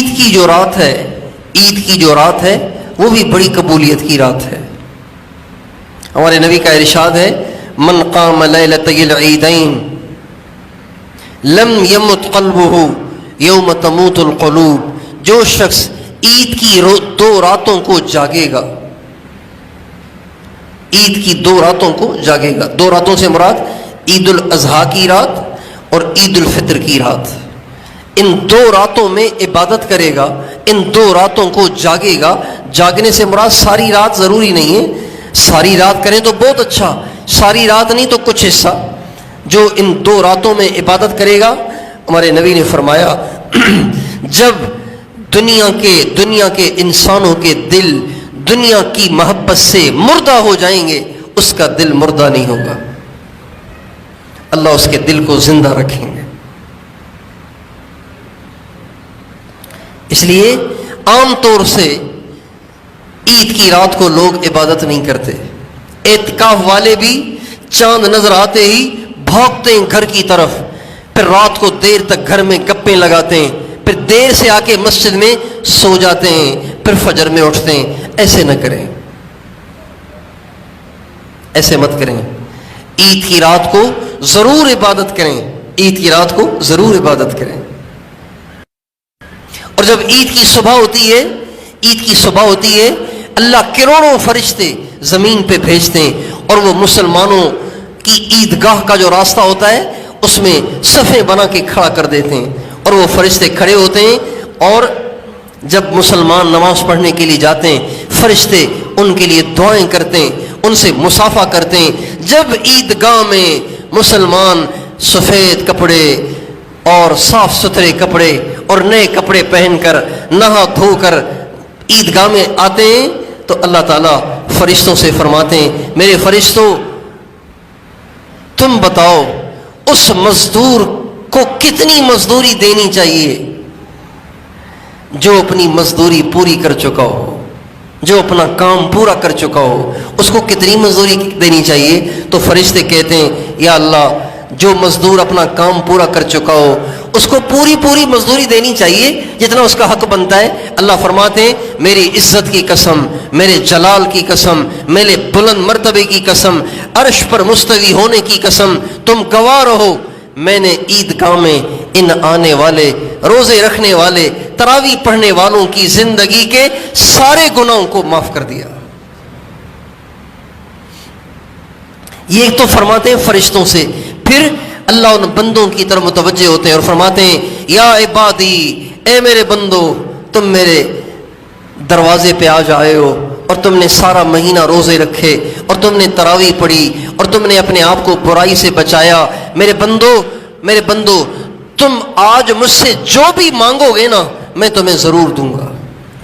عید کی جو رات ہے وہ بھی بڑی قبولیت کی رات ہے. ہمارے نبی کا ارشاد ہے من قام لیلۃ العیدین لم یمت قلبہ یوم تموت القلوب. جو شخص عید کی 2 راتوں کو جاگے گا، عید کی 2 راتوں کو جاگے گا، 2 راتوں سے مراد عید الاضحیٰ کی رات اور عید الفطر کی رات. ان 2 راتوں میں عبادت کرے گا، ان 2 راتوں کو جاگے گا. جاگنے سے مراد ساری رات ضروری نہیں ہے، ساری رات کریں تو بہت اچھا، ساری رات نہیں تو کچھ حصہ. جو ان 2 راتوں میں عبادت کرے گا، ہمارے نبی نے فرمایا جب دنیا کے انسانوں کے دل دنیا کی محبت سے مردہ ہو جائیں گے، اس کا دل مردہ نہیں ہوگا، اللہ اس کے دل کو زندہ رکھیں گے. اس لیے عام طور سے عید کی رات کو لوگ عبادت نہیں کرتے. اعتکاف والے بھی چاند نظر آتے ہی بھاگتے ہیں گھر کی طرف، پھر رات کو دیر تک گھر میں گپیں لگاتے ہیں، پھر دیر سے آ کے مسجد میں سو جاتے ہیں، پھر فجر میں اٹھتے ہیں. ایسے نہ کریں، ایسے مت کریں. عید کی رات کو ضرور عبادت کریں، عید کی رات کو ضرور عبادت کریں. اور جب عید کی صبح ہوتی ہے اللہ کروڑوں فرشتے زمین پہ بھیجتے ہیں اور وہ مسلمانوں کی عیدگاہ کا جو راستہ ہوتا ہے اس میں صفیں بنا کے کھڑا کر دیتے ہیں، اور وہ فرشتے کھڑے ہوتے ہیں. اور جب مسلمان نماز پڑھنے کے لیے جاتے ہیں فرشتے ان کے لیے دعائیں کرتے ہیں، ان سے مصافحہ کرتے ہیں. جب عیدگاہ میں مسلمان سفید کپڑے اور صاف ستھرے کپڑے اور نئے کپڑے پہن کر نہا دھو کر عیدگاہ میں آتے ہیں تو اللہ تعالیٰ فرشتوں سے فرماتے ہیں میرے فرشتوں تم بتاؤ اس مزدور کو کتنی مزدوری دینی چاہیے جو اپنی مزدوری پوری کر چکا ہو، جو اپنا کام پورا کر چکا ہو، اس کو کتنی مزدوری دینی چاہیے؟ تو فرشتے کہتے ہیں یا اللہ جو مزدور اپنا کام پورا کر چکا ہو اس کو پوری مزدوری دینی چاہیے جتنا اس کا حق بنتا ہے. اللہ فرماتے ہیں میری عزت کی قسم، میرے جلال کی قسم، میرے بلند مرتبے کی قسم، عرش پر مستوی ہونے کی قسم، تم گواہ رہو میں نے عیدگاہ میں ان آنے والے روزے رکھنے والے تراویح پڑھنے والوں کی زندگی کے سارے گناہوں کو معاف کر دیا. یہ تو فرماتے ہیں فرشتوں سے. پھر اللہ ان بندوں کی طرف متوجہ ہوتے ہیں اور فرماتے ہیں یا عبادی، اے میرے بندو تم میرے دروازے پہ آ جائے ہو اور تم نے سارا مہینہ روزے رکھے اور تم نے تراویح پڑھی اور تم نے اپنے آپ کو برائی سے بچایا. میرے بندو تم آج مجھ سے جو بھی مانگو گے نا میں تمہیں ضرور دوں گا،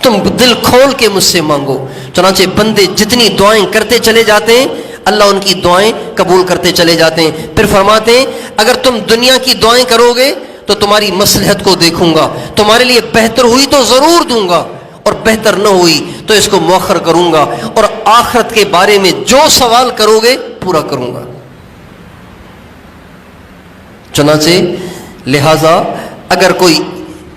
تم دل کھول کے مجھ سے مانگو. چنانچہ بندے جتنی دعائیں کرتے چلے جاتے ہیں اللہ ان کی دعائیں قبول کرتے چلے جاتے ہیں. پھر فرماتے ہیں اگر تم دنیا کی دعائیں کرو گے تو تمہاری مصلحت کو دیکھوں گا، تمہارے لیے بہتر ہوئی تو ضرور دوں گا اور بہتر نہ ہوئی تو اس کو مؤخر کروں گا، اور آخرت کے بارے میں جو سوال کرو گے پورا کروں گا. چنانچہ لہذا اگر کوئی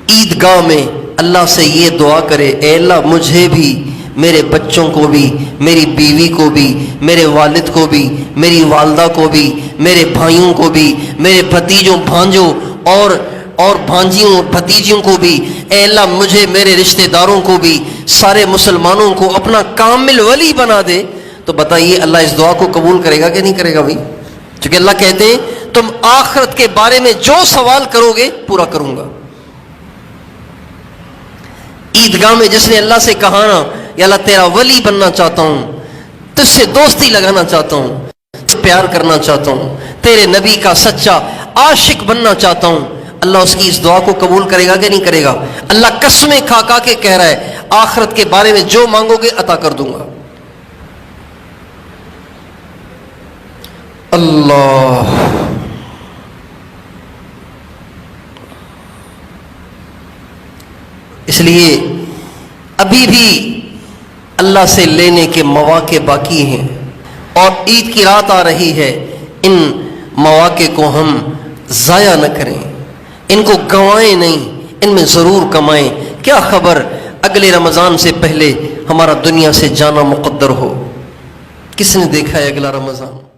عیدگاہ میں اللہ سے یہ دعا کرے اے اللہ مجھے بھی، میرے بچوں کو بھی، میری بیوی کو بھی، میرے والد کو بھی، میری والدہ کو بھی، میرے بھائیوں کو بھی، میرے بھتیجوں بھانجوں اور بھانجیوں بھتیجیوں کو بھی، اے اللہ مجھے میرے رشتہ داروں کو بھی، سارے مسلمانوں کو اپنا کامل ولی بنا دے، تو بتائیے اللہ اس دعا کو قبول کرے گا کہ نہیں کرے گا بھائی؟ کیونکہ اللہ کہتے ہیں تم آخرت کے بارے میں جو سوال کرو گے پورا کروں گا. عیدگاہ میں جس نے اللہ سے کہا نا یا اللہ تیرا ولی بننا چاہتا ہوں، تجھ سے دوستی لگانا چاہتا ہوں، پیار کرنا چاہتا ہوں، تیرے نبی کا سچا عاشق بننا چاہتا ہوں، اللہ اس کی اس دعا کو قبول کرے گا کہ نہیں کرے گا؟ اللہ قسمیں کھا کے کہہ رہا ہے آخرت کے بارے میں جو مانگو گے عطا کر دوں گا. اللہ اس لیے ابھی بھی اللہ سے لینے کے مواقع باقی ہیں اور عید کی رات آ رہی ہے. ان مواقع کو ہم ضائع نہ کریں، ان کو گنوائیں نہیں، ان میں ضرور کمائیں. کیا خبر اگلے رمضان سے پہلے ہمارا دنیا سے جانا مقدر ہو؟ کس نے دیکھا ہے اگلا رمضان؟